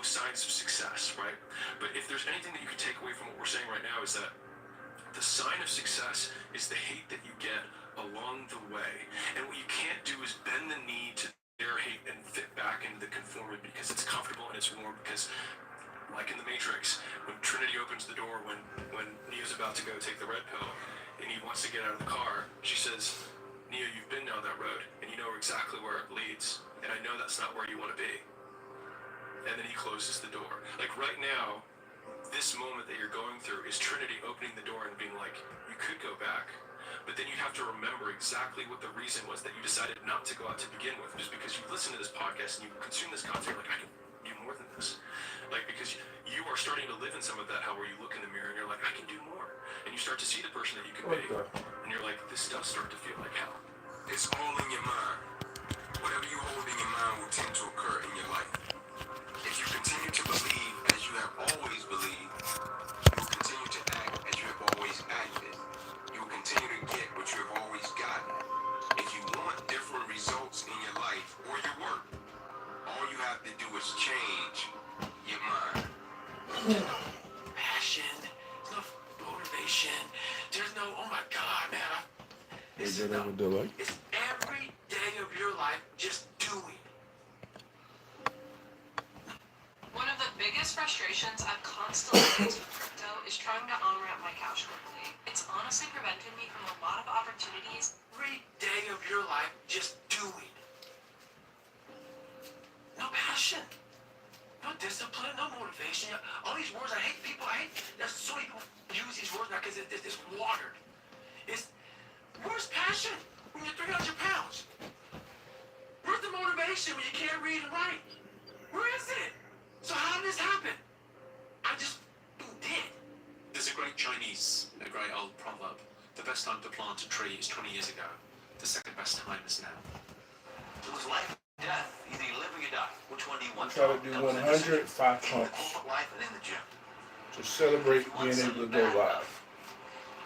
no signs of success, right? But if there's anything that you can take away from what we're saying right now is that the sign of success is the hate that you get along the way. And what you can't do is bend the knee to their hate and fit back into the conformity because it's comfortable and it's warm. Because like in the Matrix, when Trinity opens the door, when Neo's about to go take the red pill and he wants to get out of the car, she says, Neo, you've been down that road and you know exactly where it leads. And I know that's not where you want to be. And then he closes the door. Like right now, this moment that you're going through is Trinity opening the door and being like, you could go back, but then you have to remember exactly what the reason was that you decided not to go out to begin with, just because you listen to this podcast and you consume this content, like, I can do more than this. Like, because you are starting to live in some of that, how where you look in the mirror and you're like, I can do more. And you start to see the person that you can be. And you're like, this does start to feel like hell. It's all in your mind. Whatever you hold in your mind will tend to occur in your life. If you continue to believe as you have always believed, you will continue to act as you have always acted. You will continue to get what you have always gotten. If you want different results in your life or your work, all you have to do is change your mind. There's no passion, there's no motivation, there's no, oh my God, man. It's every day of your life just doing. One of the biggest frustrations I've constantly faced with crypto is trying to on-ramp my cash quickly. It's honestly prevented me from a lot of opportunities. Every day of your life just doing. No passion. No discipline, no motivation. All these words, I hate people, there's so many people use these words now because it's watered. Where's passion when you're 300 pounds? Where's the motivation when you can't read and write? Where is it? So how did this happen? I just did. There's a great old proverb. The best time to plant a tree is 20 years ago. The second best time is now. It was life or death. Either you live or you die. Which one do you want? Try to do 100 5 pumps life and in the gym. to celebrate being able to go live.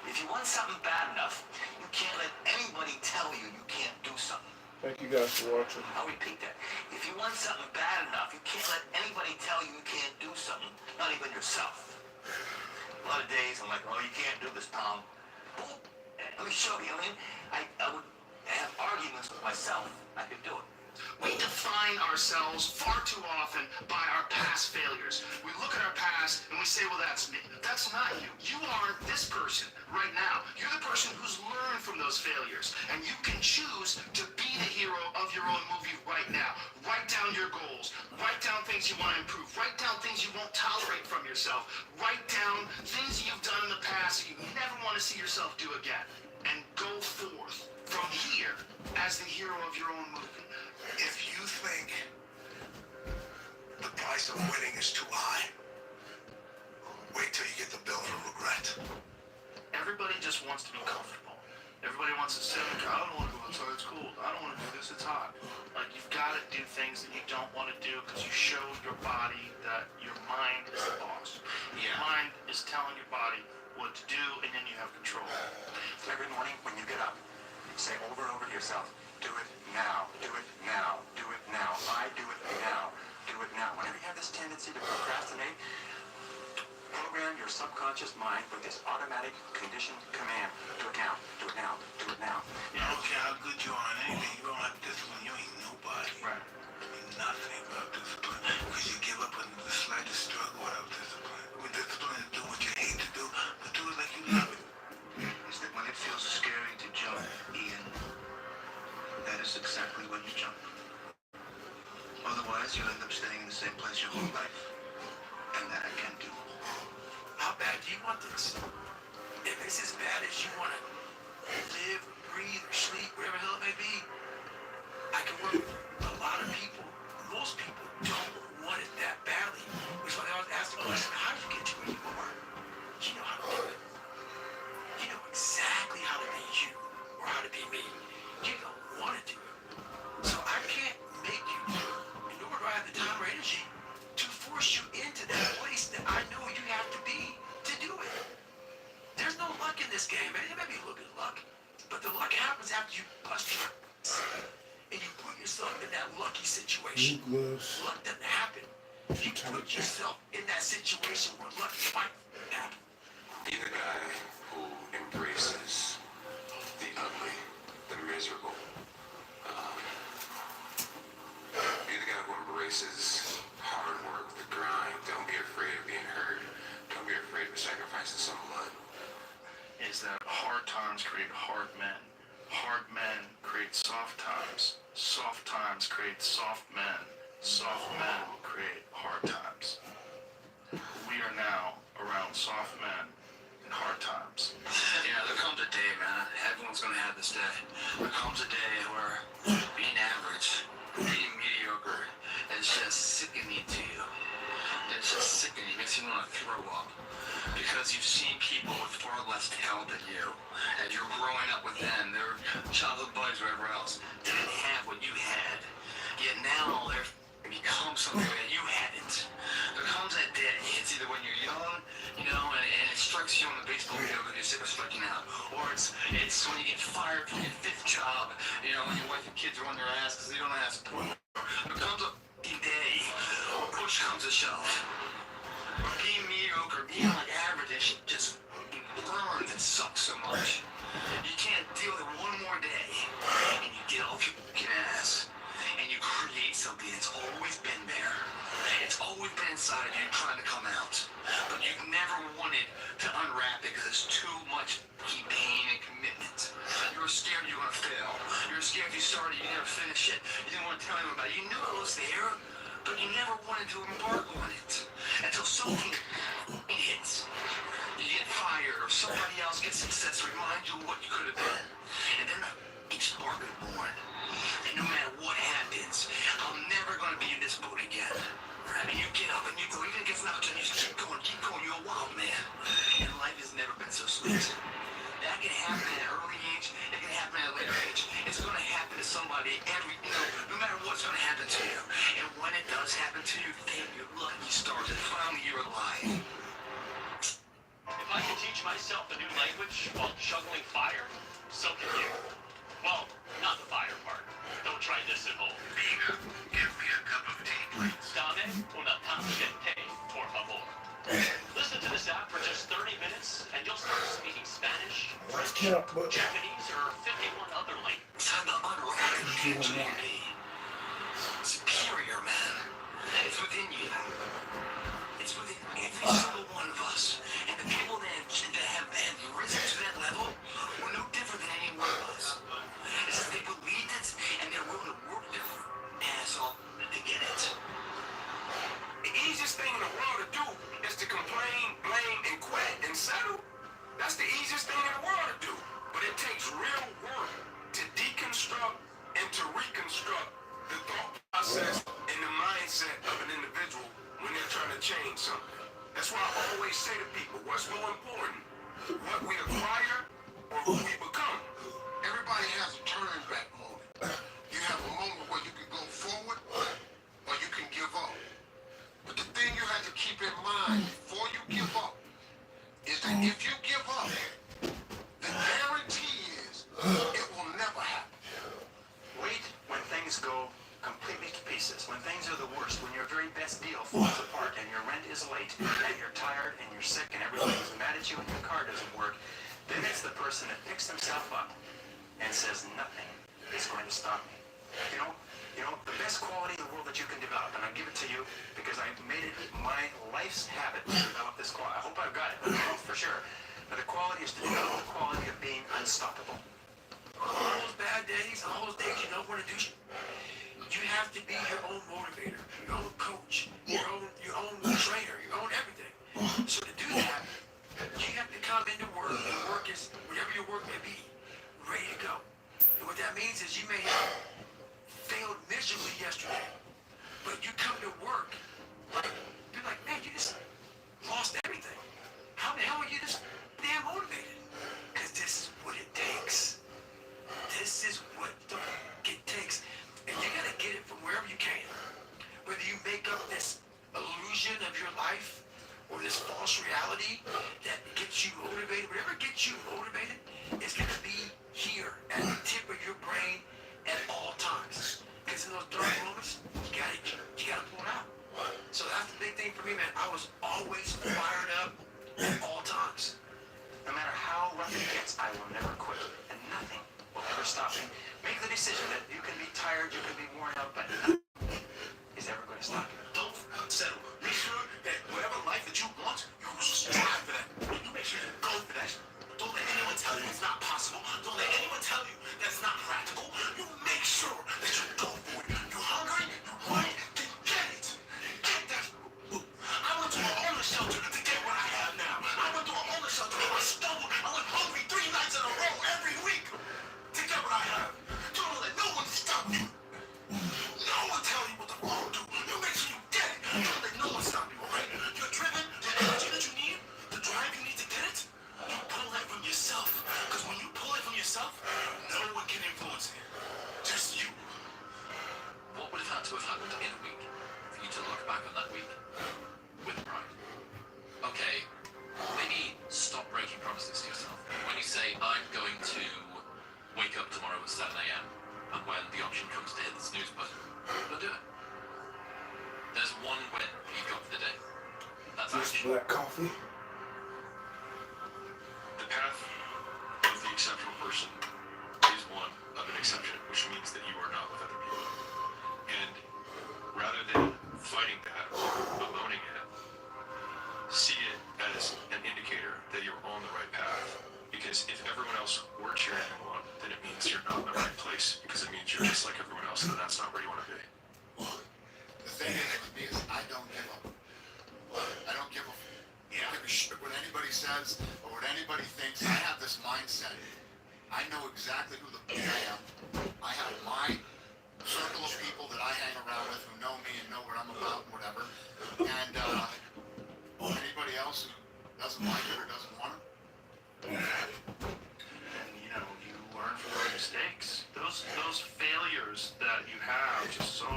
If you want something bad enough, you can't let anybody tell you you can't do something. Thank you guys for watching. I'll repeat that. If you want something bad enough, you can't let anybody tell you you can't do something, not even yourself. A lot of days I'm like, oh, you can't do this, Tom. Well, let me show you. I would have arguments with myself. I could do it. We define ourselves far too often by our past failures. We look at our past and we say, well, that's me. That's not you. You are this person right now. You're the person who's learned from those failures. And you can choose to be the hero of your own movie right now. Write down your goals. Write down things you want to improve. Write down things you won't tolerate from yourself. Write down things you've done in the past that you never want to see yourself do again. And go forth from here as the hero of your own movie. If you think the price of winning is too high, wait till you get the bill of regret. Everybody just wants to be comfortable. Everybody wants to sit and go, I don't want to go outside, it's cold. I don't want to do this, it's hot. Like, you've got to do things that you don't want to do because you show your body that your mind is the boss. Your mind is telling your body what to do, and then you have control. Every morning when you get up, say over and over to yourself, do it now, do it now, do it now. I do it now, do it now. Whenever you have this tendency to procrastinate, program your subconscious mind with this automatic conditioned command. Do it now, do it now, do it now. I don't care how good you are in anything, you don't have discipline, you ain't nobody. Right. You ain't nothing without discipline. Because you give up on the slightest struggle without discipline. With discipline is do what you hate to do, but do it like you love it. Is that when it feels scary to jump, Ian, that is exactly when you jump. Otherwise, you'll end up staying in the same place your whole life. And that I can't do. How bad do you want this? If it's as bad as you want to live, breathe, or sleep, whatever the hell it may be, I can work with a lot of people. Most people don't want it that badly. Which is why they always ask the question, how did you get to where you are? You know how to do it. You know exactly how to be you, or how to be me. You don't want to do it. So I can't make you do it, nor do I have the time or energy to force you into that place that I know you have to be to do it. There's no luck in this game, man. It may be a little bit of luck, but the luck happens after you bust your ass and you put yourself in that lucky situation. Luck doesn't happen put yourself in that situation where luck might happen. Be the guy who embraces the ugly, the miserable. Be the guy who embraces hard work, the grind. Don't be afraid of being hurt. Don't be afraid of sacrificing some blood. Is that hard times create hard men. Hard men create soft times. Soft times create soft men. Soft men create hard times. We are now around soft men in hard times. Yeah, there comes a day, man. Everyone's gonna have this day. There comes a day where being average, being mediocre, is just sickening to you. It's just sickening. It makes you want to throw up. Because you've seen people with far less talent than you. And you're growing up with them. Their childhood buddies, whatever else, didn't have what you had. Yet now they're become something that you hadn't. There comes that day. It's either when you're young, you know, and it strikes you on the baseball field because you're sick of striking out, or it's when you get fired from your 5th job, you know, and your wife and kids are on their ass because they don't have support. There comes a day where push comes to shove. Being mediocre, being like average, and shit just burns and sucks so much. You can't deal with it one more day, and you get off your fucking ass. And you create something that's always been there. It's always been inside of you trying to come out. But you've never wanted to unwrap it because it's too much pain and commitment. You're scared you're going to fail. You're scared if you started, you never finish it. You didn't want to tell anyone about it. You knew it was there, but you never wanted to embark on it. Until something hits. You get fired or somebody else gets success, reminds you of what you could have been. And then each spark is born. And no matter what happens, I'm never going to be in this boat again. And you get up and you go, even if it's not, you just keep going, you're a wild man. And life has never been so sweet. That can happen at an early age, it can happen at a later age. It's going to happen to somebody no matter what's going to happen to you. And when it does happen to you, thank your lucky stars that finally you're alive. If I could teach myself a new language while juggling fire, so can you. Well, not the fire part. Don't try this at home. Amiga, give me a cup of tea, please. Dame una taza de té, por favor. Listen to this app for just 30 minutes, and you'll start speaking Spanish, French, Japanese, or 51 other languages. Time to unwrap the community. Superior, man. It's within you. It's within every single one of us. And the people that have risen to that level were no different than any one of us. It's that they believed it and they're willing to work their ass off to get it. The easiest thing in the world to do is to complain, blame, and quit and settle. That's the easiest thing in the world to do. But it takes real work to deconstruct and to reconstruct the thought process and the mindset of an individual when they're trying to change something. That's why I always say to people, what's more important? What we acquire or who we become? Everybody has a turn back moment. You have a moment where you can go forward or you can give up. But the thing you have to keep in mind before you give up is that if you give up, the guarantee is it will never happen. Wait when things go completely to pieces, when things are the worst, when your very best deal falls apart and your rent is late and you're tired and you're sick and everybody's mad at you and your car doesn't work, then it's the person that picks themselves up and says nothing is going to stop me. You know, the best quality in the world that you can develop, and I give it to you because I made it my life's habit to develop this quality. I hope I've got it, for sure. But the quality is to develop the quality of being unstoppable. All those bad days, all those days you don't want to do shit. You have to be your own motivator, your own coach, your own trainer, your own everything. So to do that, you have to come into work, and work is, whatever your work may be, ready to go. And what that means is you may have failed miserably yesterday, but you come to work, you're like, man, you just lost everything. How the hell are you this damn motivated? Because this is what it takes. This is what the fuck it takes. And you gotta get it from wherever you can. Whether you make up this illusion of your life or this false reality that gets you motivated, whatever gets you motivated is gonna be here at the tip of your brain at all times. Because in those dark moments, you gotta pull it out. So that's the big thing for me, man. I was always fired up at all times. No matter how rough it gets, I will never quit. And nothing will ever stop me. Make the decision that you can be tired, you can be worn out, but nothing is ever going to stop you. Don't settle. Make sure that whatever life that you want, you strive for that. You make sure you go for that. Don't let anyone tell you it's not possible. Don't let anyone tell you that's not practical. You make sure that you go for it. You're hungry, you want it, then get it. Get that. I went to a homeless shelter to get what I have now. I went to a homeless shelter. I stumbled. I went hungry 3 nights in a row every week to get what I have. Don't let no one stop you. No one tell you what the fuck to do. You make sure you get it. Don't let no one stop you, alright? You're driven, the energy that you need, the drive you need to get it, you pull that from yourself. Because when you pull it from yourself, no one can influence it. Just you. What would have had to have happened in a week for you to look back on that week with pride? Okay, maybe stop breaking promises to yourself. When you say, I'm going to wake up tomorrow at 7 a.m. and when the option comes to hit the snooze button, don't do it. There's one win you've got for the day. That's This action. black coffee. The path of the exceptional person is one of an exception, which means that you are not with other people. And rather than fighting that, bemoaning it, see it as an indicator that you're on the right path. Because if everyone else were cheering you on, then it means you're not in the right place. Because it means you're just like everyone else, and that's not where you want to be. The thing is with me is I don't give up. I don't give a shit what anybody says or what anybody thinks. I have this mindset. I know exactly who the f*** I am. I have my circle of people that I hang around with who know me and know what I'm about and whatever. And anybody else who doesn't like it or doesn't want it, And you know, you learn from your mistakes. Those failures that you have are just so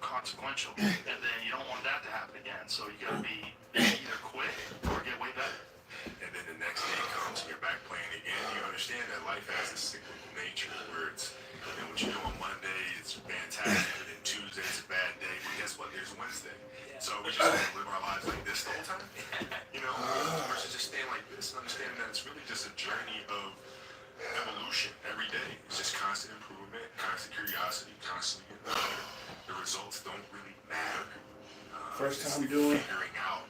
consequential, and then you don't want that to happen again. So you gotta be either quit or get way better. And then the next day comes and you're back playing again. You understand that life has a cyclical nature where it's, you know, what you do on Monday, it's fantastic, and then Tuesday is a bad day. But guess what? There's Wednesday. So we just gonna live our lives like this the whole time? You know, versus just staying like this and understanding that it's really just a journey of evolution every day. It's just constant improvement, constant curiosity, constantly getting better. The results don't really matter. First It's time doing figuring out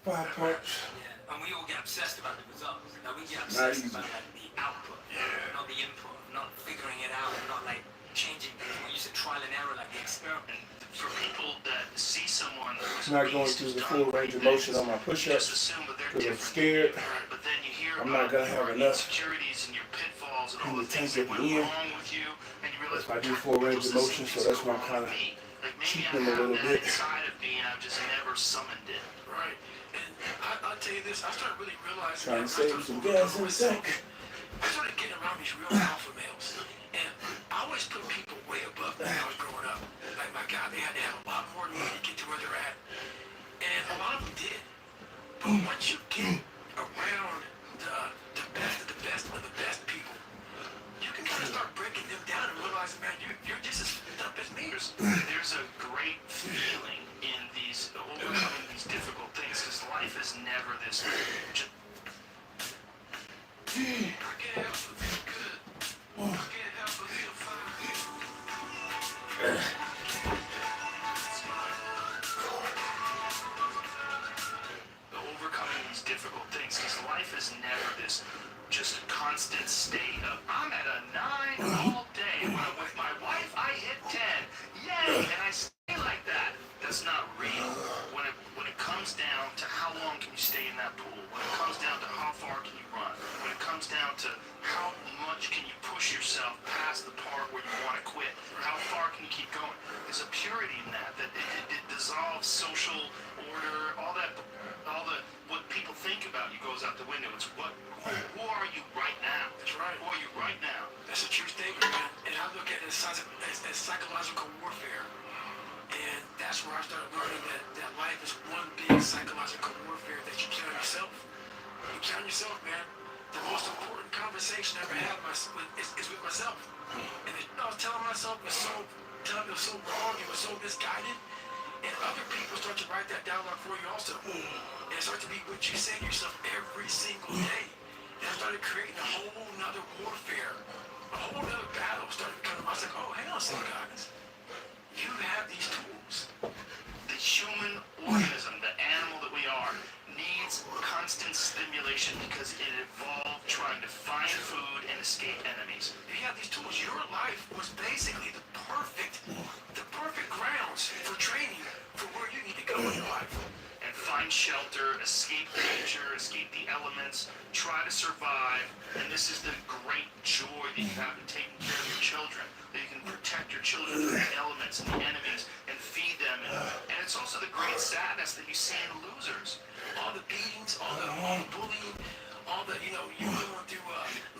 5 pumps. yeah, and we all get obsessed about the results. Now we get Not obsessed easy. about like the output, Yeah. not the input, not figuring it out, not like changing things. We use a trial and error, like the experiment. For people that see someone who's Not a going beast, through who's the done full range of great motion on my things, push-ups just assume that they're because I'm different. scared. But then you hear I'm about not gonna have your enough insecurities and your pitfalls and all in the the things tank that at went the end. wrong with you, and you realize, If I do God, full range people's of motion, things so that's go why I'm wrong kinda with me. Like maybe cheating I a have little that bit. inside of me and I've just never summoned it. Right. And I'll tell you this, I started really realizing Trying to that save some gas in the tank. I started getting around these real alpha males. And I always put people way above me when I was growing up. Like, my God, they had to have a lot more than me to get to where they're at. And a lot of them did. But once you get around the best of the best of the best people, you can kind of start breaking them down and realizing, man, you're just as f***ed up as me. There's a great feeling in these overcoming these difficult things because life is never this. I can't help but feel good. I can't help but feel fine. Overcoming these difficult things because life is never this just constant state of I'm at a 9 all day. When I'm with my wife, I hit 10. Yay! And I stay like that. That's not real. When it comes down to how long can you stay in that pool, when it comes down to how far can you run, when it comes down to how much can you push yourself past the part where you want to quit, how far can you keep going, there's a purity in that it dissolves social order, all the what people think about you goes out the window. It's who are you right now? That's right. Who are you right now? That's a true statement, man. And I look at it as psychological warfare. And that's where I started learning that life is one big psychological warfare that you play on yourself. You play on yourself, man. The most important conversation I ever had is with myself. And I was telling myself it was so dumb, it was so wrong, it was so misguided. And other people start to write that down for you also. And it starts to be what you say to yourself every single day. And I started creating a whole nother warfare, a whole nother battle started coming. I was like, oh, hang on a second, guys. You have these tools. The human organism, the animal that we are, needs constant stimulation because it evolved trying to find food and escape enemies. If you have these tools, your life was basically the perfect grounds for training for where you need to go in your life. And find shelter, escape danger, escape the elements, try to survive. And this is the great joy that you have in taking care of your children, that you can protect your children from the elements and the enemies and feed them. And it's also the great sadness that you see in losers. All the beatings, all the bullying, all the, you going through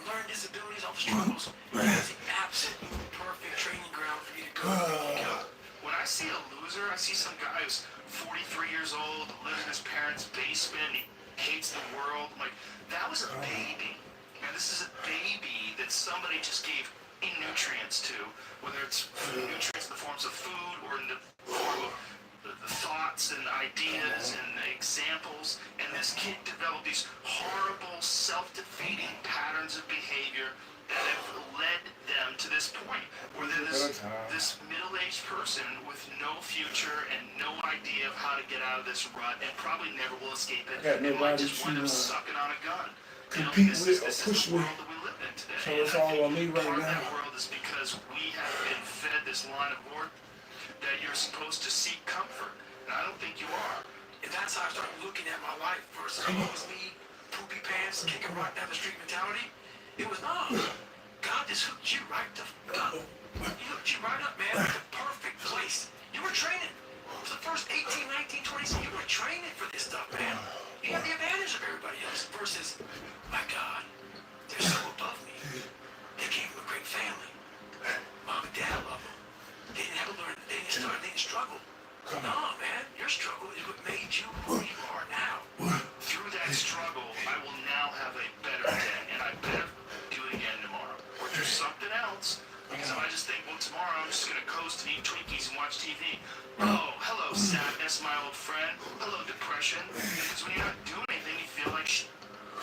learning disabilities, all the struggles. It's the absolute perfect training ground for you to go. When I see a loser, I see some guy who's 43 years old, lives in his parents' basement, he hates the world. Like, that was a baby. And this is a baby that somebody just gave nutrients to, whether it's nutrients in the forms of food or in the form of the thoughts and ideas and examples. And this kid developed these horrible, self-defeating patterns of behavior that have led them to this point where they're this middle-aged person with no future and no idea of how to get out of this rut and probably never will escape it. It might just wind up sucking on a gun. Compete with or This push is the me. world that we live in today. So it's all on me right Part of now. that world is because we have been fed this line of work that you're supposed to seek comfort. And I don't think you are. And that's how I started looking at my life versus always me, poopy pants, kicking rock down the street mentality. It was not. God just hooked you right the up. He hooked you right up, man. The perfect place. You were training. For the first 18, 19, 20, you were training for this stuff, man. You had the advantage of everybody else versus, my God, they're so above me. They came from a great family. Mom and dad love them. They didn't have to learn. They didn't struggle. No, man. Your struggle is what made you who you are now. Through that struggle, I will now have a better day, and I better do it again tomorrow. Or do something else. Because if I just think, well, tomorrow I'm just going to coast and eat Twinkies and watch TV. Oh, hello, sadness, my old friend. Hello, depression. Because when you're not doing anything, you feel like shit.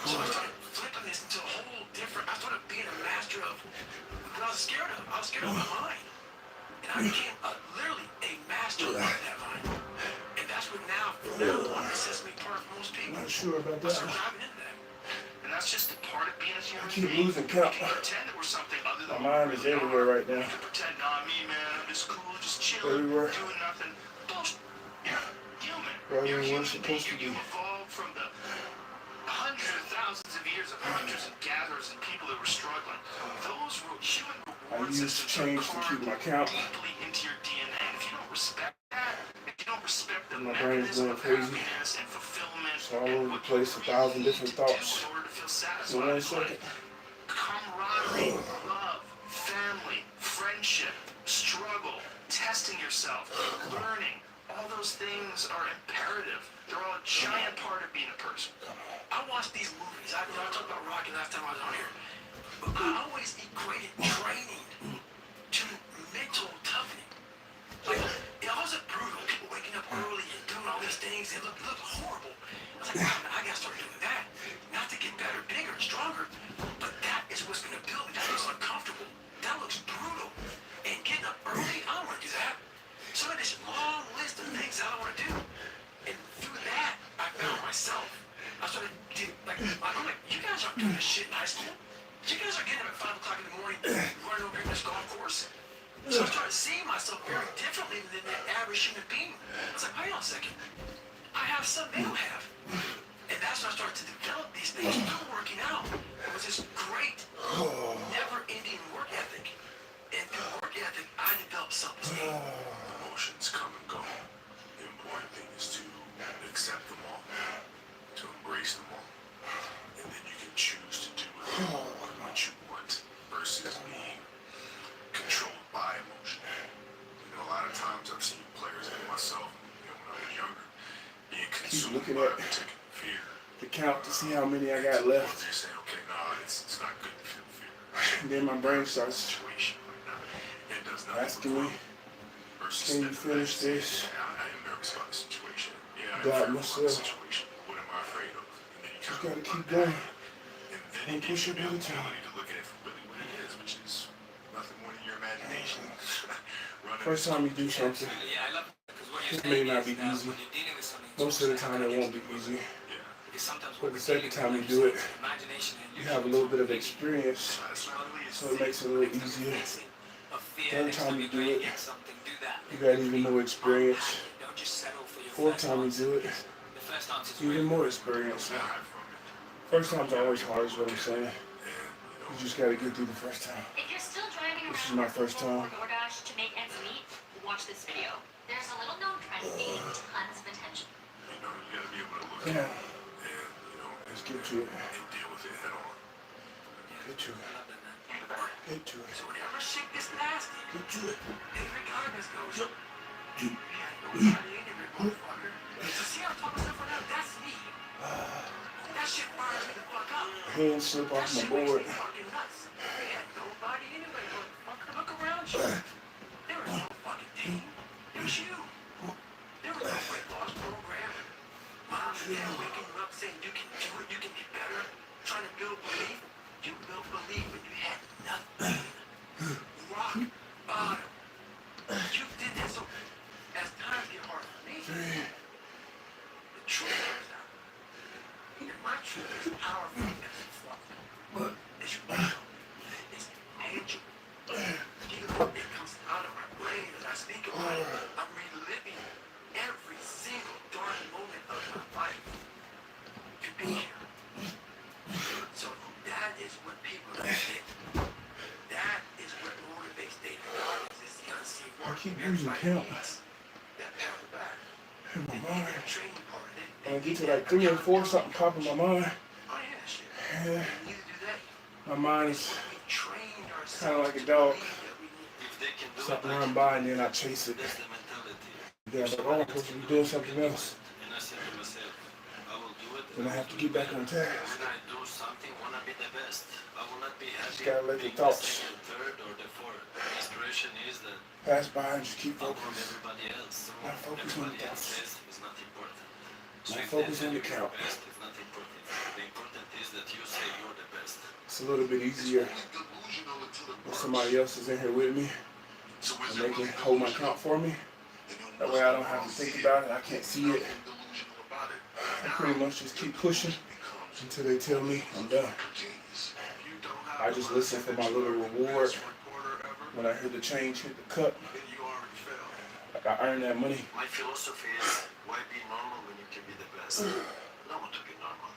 So I started flipping this into a whole different, I started being a master of what I was scared of. I was scared of my mind. And I became literally a master of that mind. And that's what now, from now on, sets me apart from most people. Not sure about I started that. diving into that. And that's just a part of being a human keep being. losing We count. can pretend that we're something other than My mind is everywhere right now. We can pretend, nah, me, man, I'm just cool, just chilling, Everywhere. doing nothing. Bullshit. You're human. Right You're where human we're supposed to being. You be. evolved from the hundreds of thousands of years of hunters and gatherers and people that were struggling. Those human I reward use systems change to keep my count. deeply into your DNA. And if you don't respect that, if you don't respect the My brain's mechanism going of crazy. happiness and fulfillment, It's all and over the what place, you 1,000 really different need to do thoughts. in order to feel In satisfied 1 in life. second. Camaraderie, love, family, friendship, struggle, testing yourself, learning. All those things are imperative. They're all a giant part of being a person. I watched these movies. I talked about Rocky last time I was on here. But I always equated training to mental toughening. Like, it wasn't brutal. People waking up early and doing all these things. It looked horrible. I was like, wow, I gotta start doing that. Not to get better, bigger, and stronger, but that is what's gonna build me. That looks uncomfortable. That looks brutal. And getting up early, I don't wanna do that. So I had this long list of things I don't wanna do. And through that, I found myself. I started to, I'm like, you guys aren't doing this shit in high school. You guys are getting up at 5 o'clock in the morning, running over here in this golf course. So I started seeing myself very differently than the average human being. I was like, wait on a second. I have something they don't have. And that's when I started to develop these things through working out. It was this great, never-ending work ethic. And through work ethic, I developed self-esteem. Emotions come and go. The important thing is to accept them all, to embrace them all, and then you can choose to do what you want versus being controlled by emotion. You know, a lot of times I've seen players and myself, when I was younger, being consumed looking by at a particular fear. The count to see how many I got left. They say, okay, nah, it's not good to feel fear. And then my brain starts Situation right now. It does nothing asking but me, grow versus can you stepping back and finish saying, this? I am very God myself. situation. What am I afraid of? And then you Just kind gotta of keep look back, going. and then One it gives push-up you the at a time. ability to look at it for really what it is, which is nothing more than your imagination. Running First time you do something, Yeah, I love it because what it you're may saying not is be that easy. when you're dealing with something, Most of the time it won't be easy. because sometimes But what the we're second dealing time with, you do it, like imagination and you have a little bit of experience, it's not really a so it makes it a little easier. of fear. Third Next time time you you're do going it, to get something, do that. you got even more experience. Don't just settle for your Fourth first time you answer. do it, The first answer is even really more experience. First time's always hard is what I'm saying. You just gotta get through the first time. If you're still driving This is around my first or time. DoorDash to make ends meet, watch this video. There's a little known trend gaining tons of attention. You know, you gotta be able to look Yeah. at it and, you know, Let's get to it. and deal with it head on. Get to it. Get to it. So whenever shit gets nasty, Get to it. every kindness goes up. Yeah, nobody in every motherfucker. So see how I'm talking stuff right now? That's me. That shit fires me the fuck up. Hand slip That off my shit makes board. me fucking nuts. There ain't nobody anyway, motherfucker. Look around you. There was no fucking team. It was you. There was no weight loss program. Mom and dad waking you up saying you can do it, you can be better. Trying to build belief. You built belief when you had nothing. Rock bottom. You did that, so as times get hard for me, the truth comes out. And my truth is powerful as it flows. It's real. It's tangible. It comes out of my brain as I speak about it. I'm reliving every single dark moment of my life to be here. So that is what people think. That is what motivates David Goggins is the unseen I work. keep losing count That path back. in my And mind. that training part of it. When I get to like 3 or 4, something pop in my mind. Oh yeah, shit. Yeah. Neither do they. My mind is We trained kind of ourselves like a to dog. believe that we need If they can do Something it, I run can by do and it. then I chase it. That's the mentality. Then I'm like, oh, I'm supposed to be doing something else. And I said to myself, I will do it. Then I have to get back on task. When I do something, wanna be the best. I will not be happy gotta let the being thoughts the second, third, or the fourth. The inspiration is that Pass by and just keep outperform focused. everybody else. So Not focus on everybody the else thoughts. says is not important. Not focus on the You're count. best is not important. The important is that you say you're the best. It's a little bit easier Delusional until it when works. somebody else is in here with me So is and it they can really hold my delusional? count for me. That way I don't have to think about it. I can't see it. Delusional about it. I pretty much just keep pushing until they tell me I'm done. I just listen for my little reward. When I hear the change hit the cup, like I earn that money. My philosophy is why be normal when you can be the best? I don't want to be normal.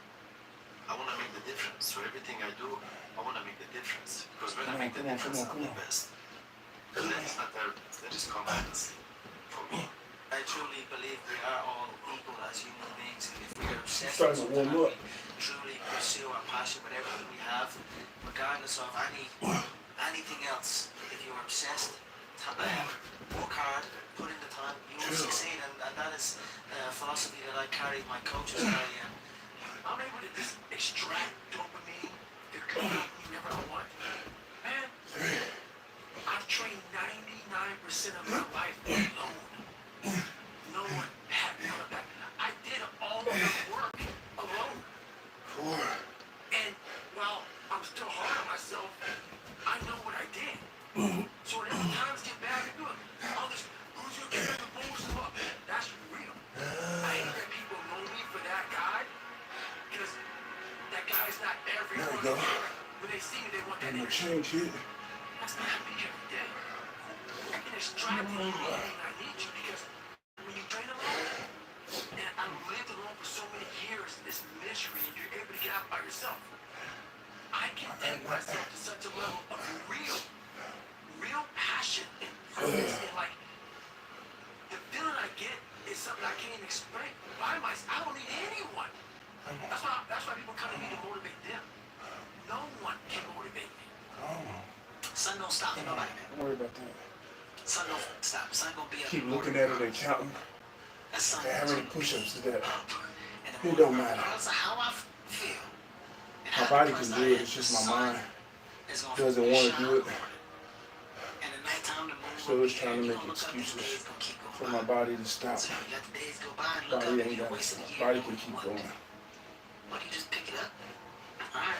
I want to make the difference. So everything I do, I want to make the difference. Because when I make the difference, I'm the best. And that is not arrogance, that is confidence for me. I truly believe we are all equal as human beings, and if we are obsessed Starting to with warm something, up. we truly pursue our passion with everything we have, regardless of anything else. If you're obsessed, work hard, put in the time, you will succeed, and that is a philosophy that I carry. My coaches carry, and I'm able to just extract dopamine to create whatever I want. Man, I've trained 99% of my life alone. No one had none of that. I did all of the work alone. And while I'm still hard on myself, I know what I did. So whenever times get bad, I do it. All this, who's your kid the boost them up? That's real. I ain't let people know me for that guy, because that guy's not every There we one. go. When they see me, they want that And the energy. change hit. That's not happening every day. I can extract anything I need to, because when you train alone, and I've lived alone for so many years in this misery, and you're able to get out by yourself, I can take myself to such a level of real passion and purpose, and like, the feeling I get is something I can't even explain by myself. I don't need anyone. That's why people come to me to motivate them. No one can motivate me. Sun don't stop for nobody. Don't worry about that. Sun don't stop. Sun gonna be up. Keep looking at it and counting. That sun Okay, how many push-ups is that? and It don't matter. Regardless of how I feel. and My how body depressed can I do it, am, it's just the my sun mind is gonna doesn't want to shine do it. on And at nighttime, the moon So will it's be trying to there. You make gonna look up, and the excuses. day's gonna keep going. for my body to stop. So you let the days go by and look up Body and ain't you're got wasting a to. year. Body can keep going. Why don't you just pick it up? Alright.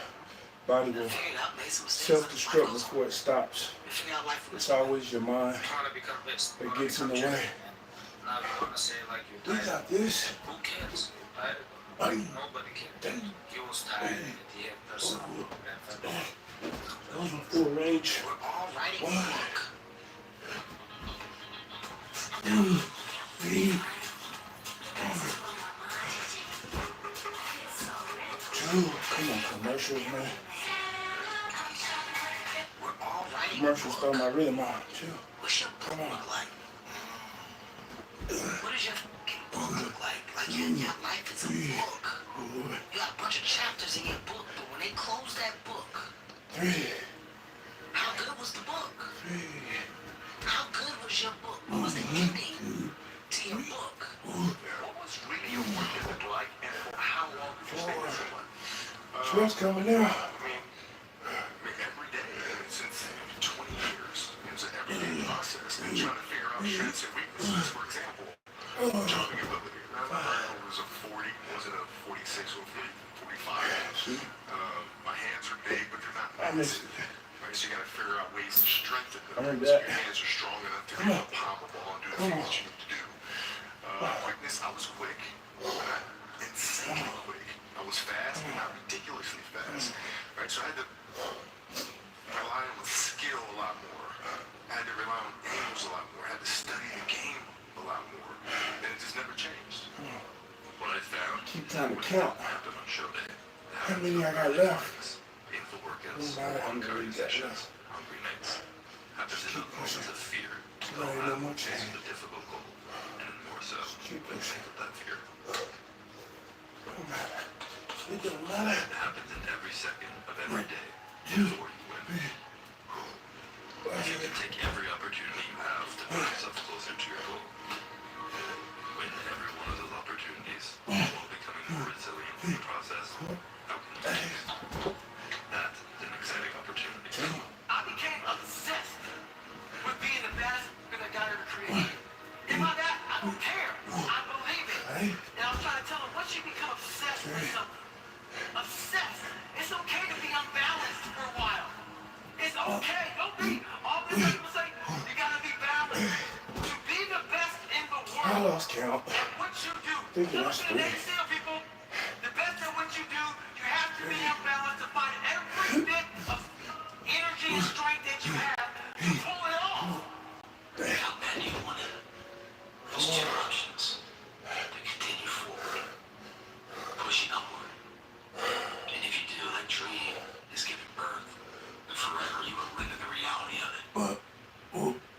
Body will Figure it out, make some mistakes. self-destruct Life goes before it stops. on. Figure out life from It's this point. always your mind Trying to become best. that gets in the way. Now you wanna say like you're We tired. got this. Who cares? Tired? Nobody cares. He was tired at the end. That's all. Those are full range. We're all writing a book. 2, 3, 2. Come on, commercials, man. We're all writing a Commercials throw book. my rhythm out, too. What's your book look like? What does your fucking book look like? Like your life is a book. You got a bunch of chapters in your book, but when they close that book, 3, how good was the book? 3. How good was your book? What was the ending to your book? What was really your work ethic like, and for how long did you stay disciplined? 12's coming now. I mean, every day, since 20 years, it was an everyday process. And trying to figure out strengths and weaknesses. For example, jumping ability. Now, it was a 40, was it a 46 or 45? My hands are big, but they're not massive. Right, so you gotta figure out ways to strengthen them. I heard So that. your hands are strong enough to be able to pop a ball and do the things that you need to do. Quickness, I was quick, but not insanely quick. I was fast, but not ridiculously fast. Right, so I had to rely on skill a lot more. I had to rely on angles a lot more. I had to study the game a lot more. And it just never changed. What I found, Keep trying to count. happened on show day. How many I got left? Painful No workouts, matter how long many cardio you got sessions, hungry nights. Happens in the moments of fear. There ain't no more change. Facing a difficult goal, and more so, Keep when pushing. think of that fear. Don't matter. It don't matter. It happens in every second of every day before you win. If you can take every opportunity you have to bring yourself closer to your goal, win every one of those opportunities while becoming more resilient in the process, how can you lose? That is an exciting opportunity. I became obsessed with being the best that God ever created. Am I that? I don't care. I believe it. Right? And I was trying to tell him, once you become obsessed with something, obsessed, it's okay to be unbalanced for a while. It's okay. Don't be all this people say you gotta be balanced. To be the best in the I world lost count. at what you do. Thinking Look that's at the good. Navy SEAL people. The best at what you do, you have to be unbalanced to find every bit of energy and strength that you have to pull it off. How bad do you want it? There's two options. To continue forward, pushing upward. And if you do, that dream is giving birth, and forever you will live in the reality of it.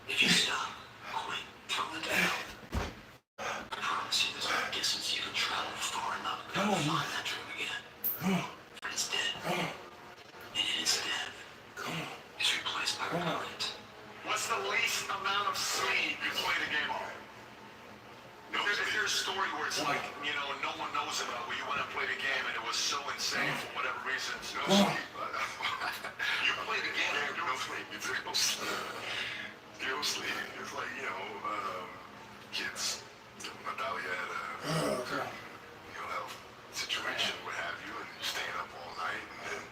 If you stop, quit, throw it down, I promise you there's no distance you can travel far enough to find that dream again. But it's dead. And in its death, it's replaced by permanent. What's the least amount of sleep you played a game on? If there's a story where it's like, you know, no one knows about, where you went and played a game and it was so insane for whatever reasons, no sleep. You played a game and no sleep. It's no sleep. No sleep. It's like, you know, kids. Natalia had a health situation, what have you, and you're staying up all night, and then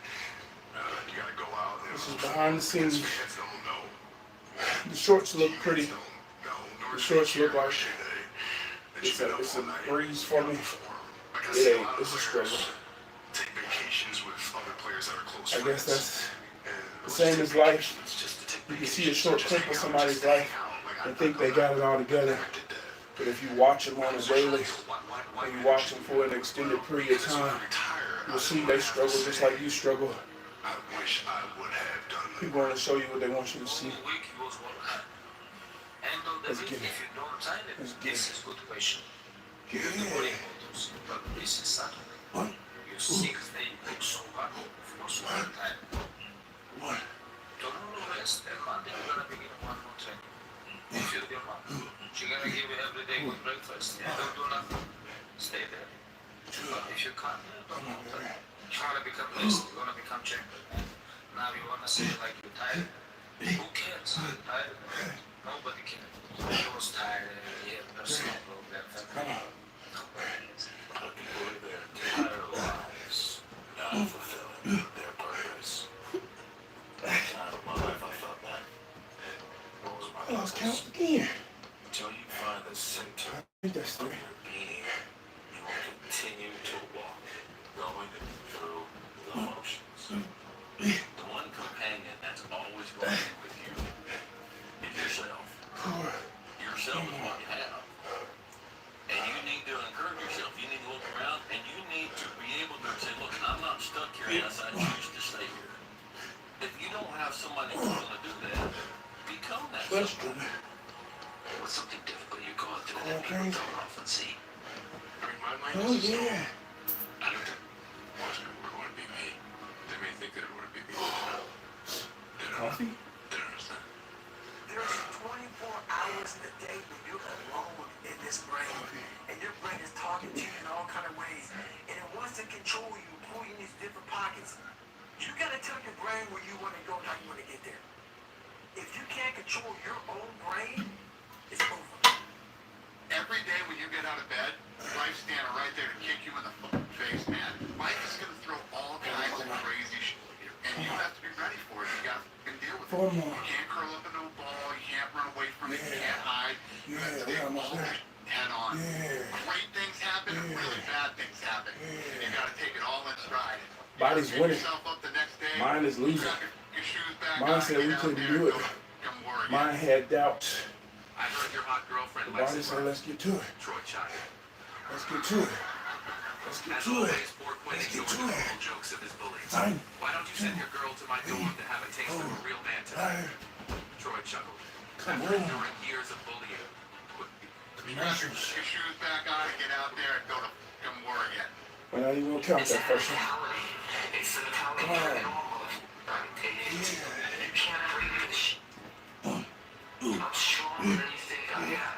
you gotta go out. This is behind the scenes. Kids don't know. The shorts look pretty. Don't know. The shorts look like it's a breeze for me. It ain't. It's a struggle. Take vacations with other players that are close I guess friends. that's And the same as life. it's just to take You can see a vacations, short just clip hang of out, somebody's just hang life out. and think they got it all together. But if you watch them on a daily, and you watch them for an extended period of time, you'll see they struggle just like you struggle. I wish I would have done People want to show you what they want you to see. Week goes one hard. End of the Let's week, get it. if you don't sign it, Let's get this it. is good question. You have to worry about those. But this is Saturday. What? You 6 days work so hard for so long time. What? Tomorrow rest, and Monday you're gonna begin one more training. If you're your mom, she's gonna give you every day good breakfast. Don't do nothing. Stay there. But if you can't, don't do that. Try to become best, you're gonna become champion. Now you wanna say like you're tired. Who cares? You're tired. Nobody can. I was tired and yeah, personal program. Come on. People live their entire lives not fulfilling their purpose. Time of my life I felt that. What was my I lost purpose? count again. Until you find the center I think that's of 3. your being, you will continue to walk, going through the motions. The one companion that's always going to be with you is yourself. 4. Yourself is what you have. And you need to encourage yourself. You need to look around and you need to be able to say, look, I'm not stuck here unless I choose to stay here. If you don't have somebody who's going to do that, become that That's somebody. good. What's something difficult you go through that Okay. people come off and see? Bring my mind Oh, is yeah. I don't think most people would want to be me. They may think that it would be me. They don't Coffee? They don't understand. There's 24 hours in a day when you're alone in this brain, and your brain is talking to you in all kind of ways, and it wants to control you, pull you in these different pockets. You gotta tell your brain where you want to go and how you want to get there. If you can't control your own brain, it's over. Every day when you get out of bed, life's standing right there to kick you in the fucking face, man. Life is gonna throw all kinds of crazy shit at you, and you have to be ready for it. You gotta fucking deal with it. 4 more. You can't curl up into a ball. You can't run away from it. You Yeah. can't hide. You have to Yeah, take we're almost all there. that head on. Yeah. Great things happen and really bad things happen. And you gotta take it all in stride. You Body's gotta pick winning. yourself up the next day. Mine is losing. Grab your shoes back Mine on, said get we out couldn't there do and it. Come war again. Mine had doubts. I heard your hot girlfriend The likes body it said, rough. let's get to it. Troy Chaka. Let's get to it. Let's get As to always, it. Fort Quinn Let's get ignored to the it. normal jokes of his bullies. Fine. Why don't you send your girl to my dorm to have a taste of a real man tonight? Troy chuckled. Come After on. enduring years of bullying, You grab your shoes back on and get out there and go to come war again. We're not even gonna count that first one. It's the mentality Come on. of normal. You can't break this shit. I'm stronger than you think I am.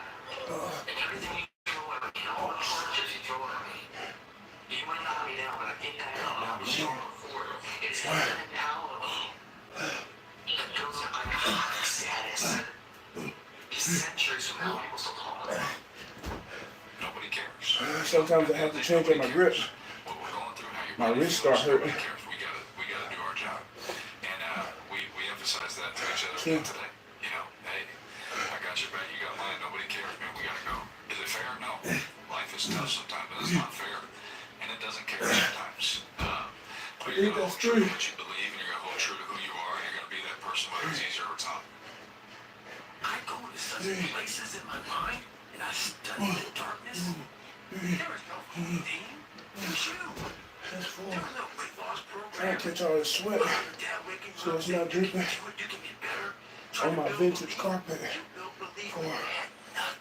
And everything you throw at me, all the punches you throw at me, you might knock me down, but I get back up and I'll be stronger for it. It's the mentality that goes up like a status. Centuries from now, people still talk about it. nobody cares. Sometimes I have to change up my grip. What we're going through, how your My body wrist start feels, hurting. nobody cares. We gotta do our job. And we emphasize that to each other Yeah. today. You know, hey, I got your back, you got mine, nobody cares, man. We gotta go. Is it fair? No. Life is tough sometimes, but it's not fair. And it doesn't care sometimes. But you're think gonna that's hold true to true. what you believe, and you're gonna hold true to who you are, and you're gonna be that person whether it's easier or tough. I go to such places in my mind, and I study the darkness. There is no team. There's you. That's 4. There's no weight loss Trying program. to catch all this sweat Your dad waking you so up it's saying not you can dripping do it, you can get better. on Trying to my build vintage belief. carpet. You build belief 4. in your head.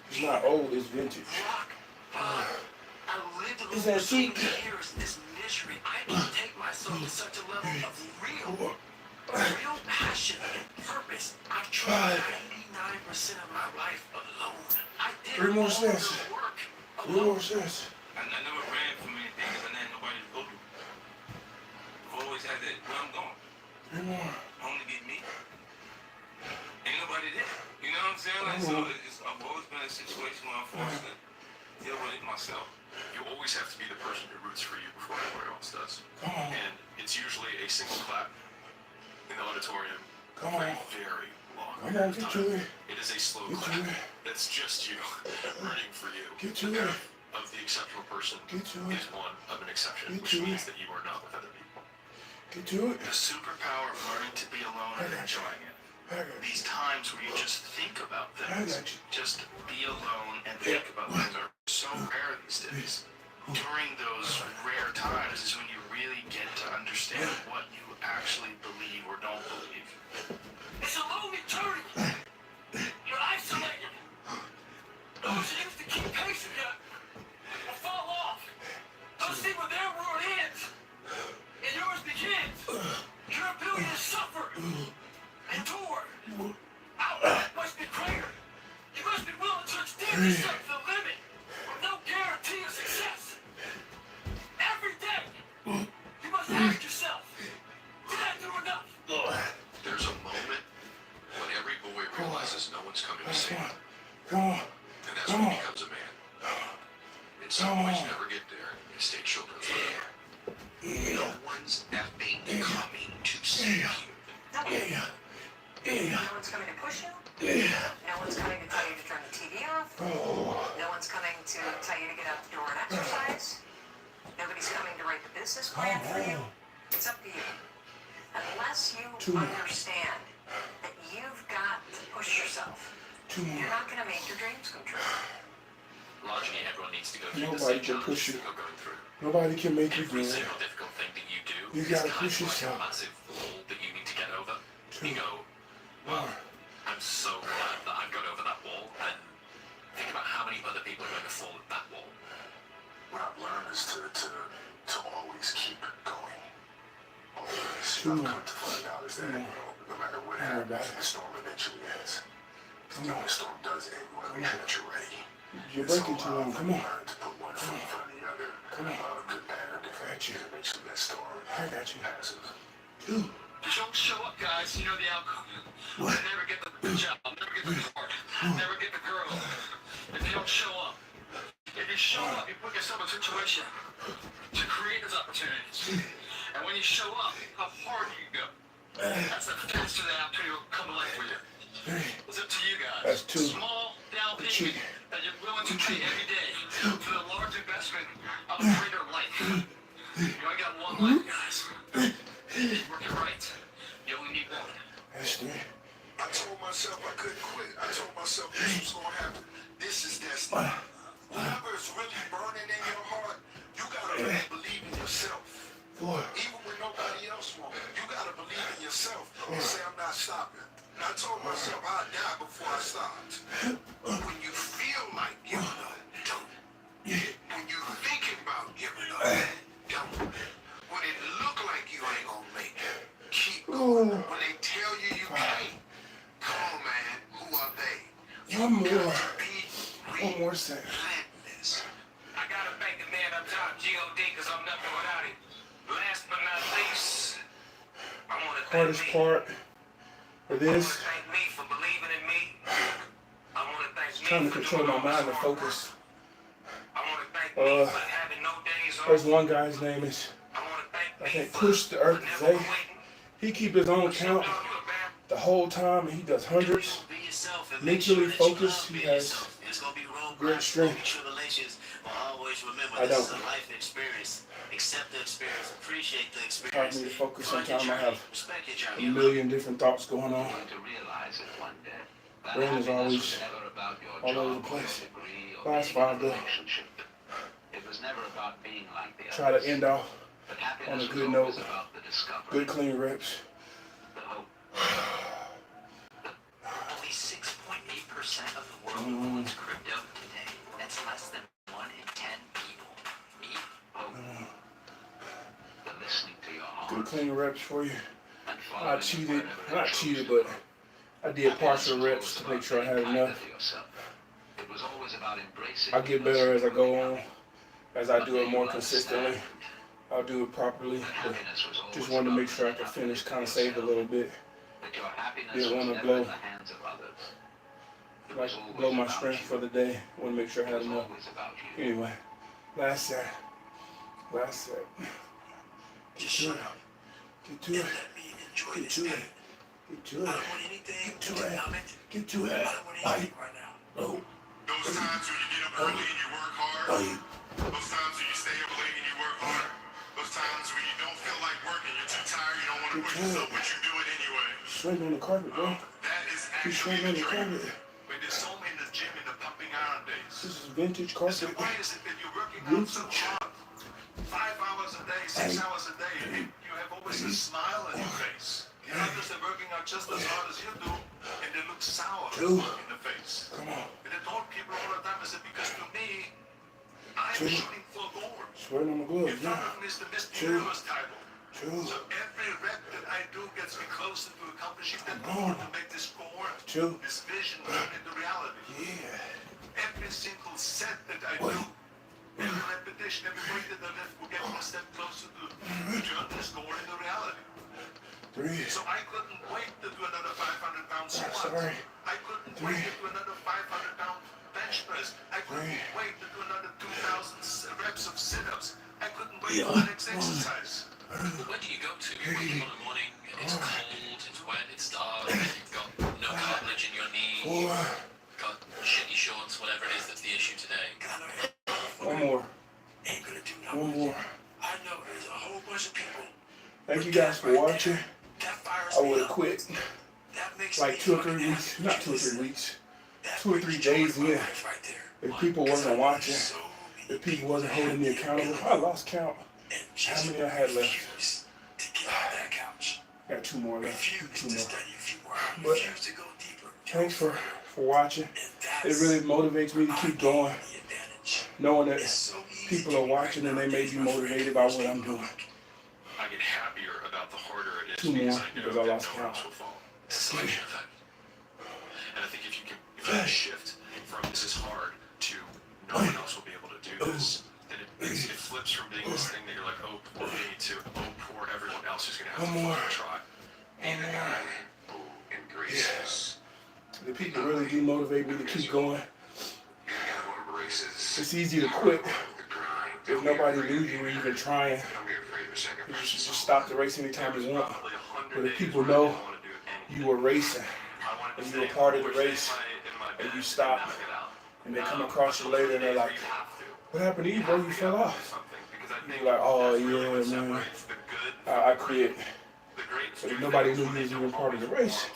It's not old, it's vintage. Rock bottom. I lived Is over that so sweet? many years in this misery. I can take myself to such a level of real passion and purpose. I've tried 99% of my life alone. I did 3 more all sets. the work 3 alone. more sets. I never ran from anything because I didn't nobody to go to. I've always had that where I'm going. 3 more. Only get me. Ain't nobody there. You know what I'm saying? Like, so I've always been in a situation where I'm forced to deal with it myself. You always have to be the person who roots for you before anyone else does. Come on. And it's usually a single clap in the auditorium Come for on. a very long Come period on, of get time. to it. It is a slow Get to clap. it. That's just you rooting for you. Get to The it. path of the exceptional person Get to it. is one of an exception, Get which to means it. that you are not with other people. Get to it. The superpower of learning to be alone and enjoying it. I got you. These times where you just think about I things, got you. just be alone and think about things are so rare these days. During those rare times is when you really get to understand what you actually believe or don't believe. It's a lonely journey. You're isolated. Those who used to keep pace with you will fall off. They'll see where their world ends and yours begins. Your ability to suffer, endure, outlet must be greater. You must be willing to extend yourself to the limit with no guarantee of success. Every day, you must ask yourself, did I do enough? There's a moment when every boy realizes no one's coming to children's live. No one's effing coming to see you. No one's coming to push you. No one's coming to tell you to turn the TV off. No one's coming to tell you to get out the door and exercise. Nobody's coming to write the business plan for you. It's up to you. Unless you understand that you've got to push yourself, you're not going to make your dreams come true. Largely, everyone needs to go through the Nobody same can push challenges you. that you're going through. Nobody can make you Every do it. single difficult thing that you do You is gotta kind push of like yourself. a massive wall that you need to get over. You go, well, I'm so glad that I've got over that wall, and think about how many other people are going to fall at that wall. What I've learned is to always keep going. Always. Two I've more. come to find out is that, no matter what Everybody. happens, the storm eventually ends. When the storm does end, you want to make sure that you're ready. You're breaking too long. Come on. Learn to put one foot in front of the other. Come on. Good, bad, or different. Got you. Eventually that storm I got you. passes. Two. If you don't show up, guys, you know the outcome. What? Never get the job, never get the part, never get the girl. If you don't show up, if you show up, you put yourself in a situation to create those opportunities. And when you show up, how hard do you go? That's the faster that opportunity will come to life for you. It's up to you guys. That's two. Small down Two. payment that you're willing to pay every day for the large investment of a greater life. You only got one life, guys. Work it right. You only need one. That's three. I told myself I couldn't quit. I told myself this was going to happen. This is destiny. Whatever is really burning in your heart, you got to really believe in yourself. Four. Even when nobody else won't. You got to believe in yourself and say, I'm not stopping. And I told myself I'd die before I stopped. When you feel like giving up, don't. When you're thinking about giving up, don't. When it look like you ain't gonna make it, keep going. When they tell you you can't, come on, man. Who are they? One more. Got to be One more second. relentless. I gotta thank the man up top, G.O.D., because I'm nothing without him. Last but not least, I want to thank Hardest part for I want this. to thank me for believing in me. I want to thank me Trying to for control doing my all mind this and hard focus. work. I want to thank me for having no days off. There's one guy's name is, I want to thank I me think, for Push the Earth never Today. quitting. He keep his own count the whole time, and he does hundreds. Be yourself and Mentally make sure that you focused, love he being has yourself. There's gonna be great roadblocks, strength. gonna be tribulations, but always remember I this don't. is a life experience. Accept the experience, appreciate the Hard experience. for me to focus. Find your Sometimes I journey, have respect your a journey. million different thoughts going on. To realize it one day. That Brain is happiness always was never about your all over job the or place. your degree or Last being in a 5 though. relationship. It was never about being like the Try to others. end off But on happiness a was good always note. about the discovery, Good clean reps. the hope. Only 6.8% of the world owns crypto today. That's less than 1 in 10 people. Me? Hope. The listening to your heart. Good clean reps for you. And I following cheated. wherever it Not goes. cheated, but I did partial reps to make sure I had enough. It was always about embracing I get better as I go on, as I do it more consistently. I'll do it properly, but just wanted to make sure I could finish, kind of saved a little bit. Didn't want to blow, like, blow my strength for the day. Want to make sure I had enough. Anyway, last set. Get to it. Get to it. Get to it. Get to it. Get to it. Get to it. Bite. Oh. Those times when you get up early and you work hard. Those times when you stay up late and you work hard. Those times when you don't feel like working, you're too tired, you don't want to push yourself, but you do it anyway. Shredding on the carpet, bro. That is He's actually shredding on the the dream. carpet. When there's so many in the gym in the pumping iron days. This is vintage So carpet. why is it that you're working out so hard? 5 hours a day, 6 hours a day, you have always a smile on your face. The others are working out just as hard as you do, and they look sour in the face. Come on. And I told people all the time, I said, because to me, I'm shooting for gold. Sweating on the glove, In front yeah. of me is the Mr. Universe title. True. So every rep that I do gets me closer to accomplishing that goal, to make this goal, True. this vision turn into reality. Yeah. Every single set that I do, every repetition, every weight that I lift will get me a step closer to turn this goal into reality. 3. So I couldn't wait to do another 500-pound squat. Sorry. I couldn't wait to do another 500-pound bench I couldn't wait to do another 2,000 reps of sit-ups. I couldn't wait for the next exercise. Where do you go to? You wake up in the morning, it's cold, it's wet, it's dark, you've got no cartilage in your knee, got shitty shorts, whatever it is that's the issue today. One more. Ain't gonna do One more. I know there's a whole bunch of people. Thank you guys for watching. That fires I me would have up. quit That makes like me 2 or 3 fucking weeks. happy. Not 2 or 3 weeks. That 2 or 3 brings days joy to my in. life right there. If people wasn't watching, So many if people wasn't holding me accountable, I lost count. and How just many I had left? refuse to get off that couch. Got 2 more left. Refuse 2 to more. study a few more. But Refuse to go deeper. thanks for watching. And It that's really motivates me to keep going, the advantage. knowing that It's so easy people are watching and they may be motivated by what I'm doing. I get happier about the harder it is 2 because more I know because that I no lost one count. else will fall. It's a selection effect. And I think if you can shift from this is hard to no one else will be able to do this, then it flips from being this thing that you're like, oh, poor me, to oh, poor everyone else who's going to have One to more. fucking try. Be the guy who embraces. The people really do motivate me to keep going. You're the guy who embraces It's easy to quit the grind. if nobody knew you were even trying. Don't be afraid of You sacrifice. should just stop the race anytime you want. Probably 100 But if days people where I know didn't want to do anything. you were racing I wanted to and you were stay- part of the or stay race, in my and bed you stop, knock it out. and they come across you later and they're like, You have to. what happened to you, bro? You fell off. Something, because I You're think like, oh, that's really what yeah, man. separates the good I from quit. the great. But if nobody knew you was even part of the race,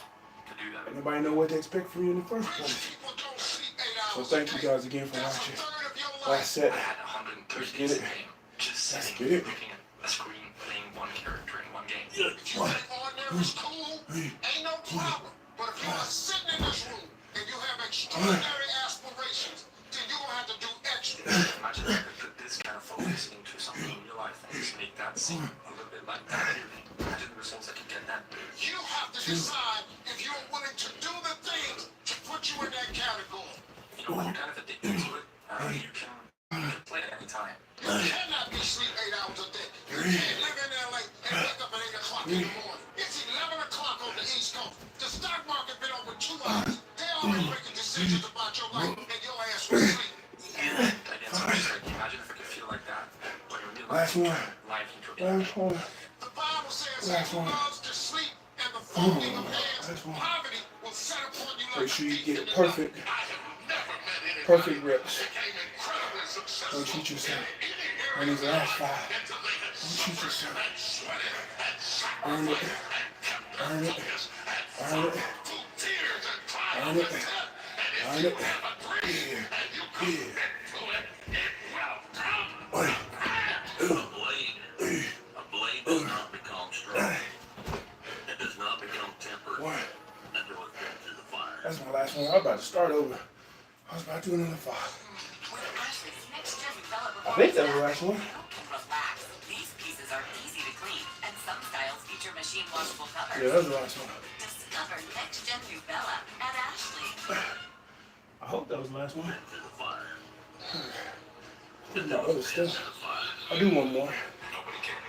To do that. and nobody know what to expect from you in the first place. People don't sleep 8 So hours thank a you day. guys again for That's a watching. third of your Last life. set. I had 130 Let's get days it. a game, just Let's sitting, get it. looking at a screen, playing one character in one game. If you think ordinary is cool, ain't no problem. But if you are sitting in this room and you have extraordinary aspirations, then you're gonna have to do extra. Imagine if I could put this kind of focus into something in real life and just make that seem a little bit like that. Imagine the results I could get then. You have to decide if you're willing to do the things to put you in that category. You know, when you're kind of addicted to it, you can play it any time. You cannot be sleep 8 hours a day. You can't live in LA and wake up at 8 o'clock in the morning. It's 11 o'clock on the East Coast. The stock market been open 2 hours. They're already making decisions about your life and your ass will sleep. I did some research. Imagine if I could feel like that. When you're real Last life, one. life into a Last one. The Bible says Last he who one. loves to sleep and the folding of hands, Last one. poverty will set upon you like Make sure a you thief get in it the perfect. night. I have never met anybody Perfect reps. that became incredibly successful Don't cheat yourself. in any area And these of last life 5. until they had Don't cheat yourself. and sweated and Earn it. sacrificed and kept their Earn it. focus and Earn it. through tears and cried Earn on it. the death. And Earn if you it. have a dream Yeah. and you commit Yeah. to it, it will come. Oi. A blade does not become strong. It does not become tempered One. until it touches the fire. That's my last one. I was about to start over. I was about to do another 5. With Ashley's next gen development, I think that was the last one. you can relax. These pieces are easy to clean, and some styles feature machine washable covers. Yeah, that was the last one. Discover next gen Bella at Ashley. I hope that was the last one. Into the fire. No, other stuff. I'll do one more.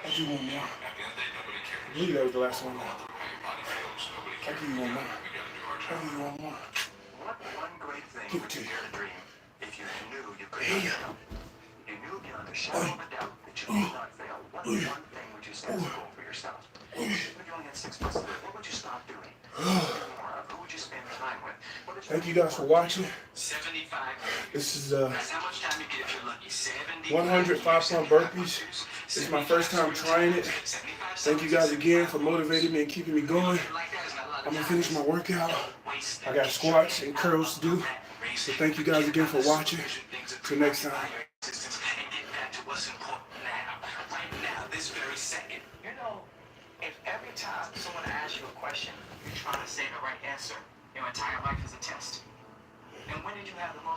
I'll do one more. I believe that was the last one. I'll give you one more. I'll give you one more. One great thing Give it would to be you. to dream if you knew you could not fail. You knew beyond a shadow of a doubt that you could not fail. What one thing would you set as a goal for yourself? If you only had 6 months to live, what would you stop doing? What would you do more of? Who would you spend time with? What did Thank you guys for watching. 75. This is That's how much time you get if you're lucky. 70. 100 5-pump burpees. This is my first time trying it. Thank you guys again for motivating me and keeping me going. I'm gonna finish my workout. I got squats and curls to do. So thank you guys again for watching. Till next time. And get back to what's important now. Right now, this very second. You know, if every time someone asks you a question, you're trying to say the right answer, your entire life is a test. And when did you have the most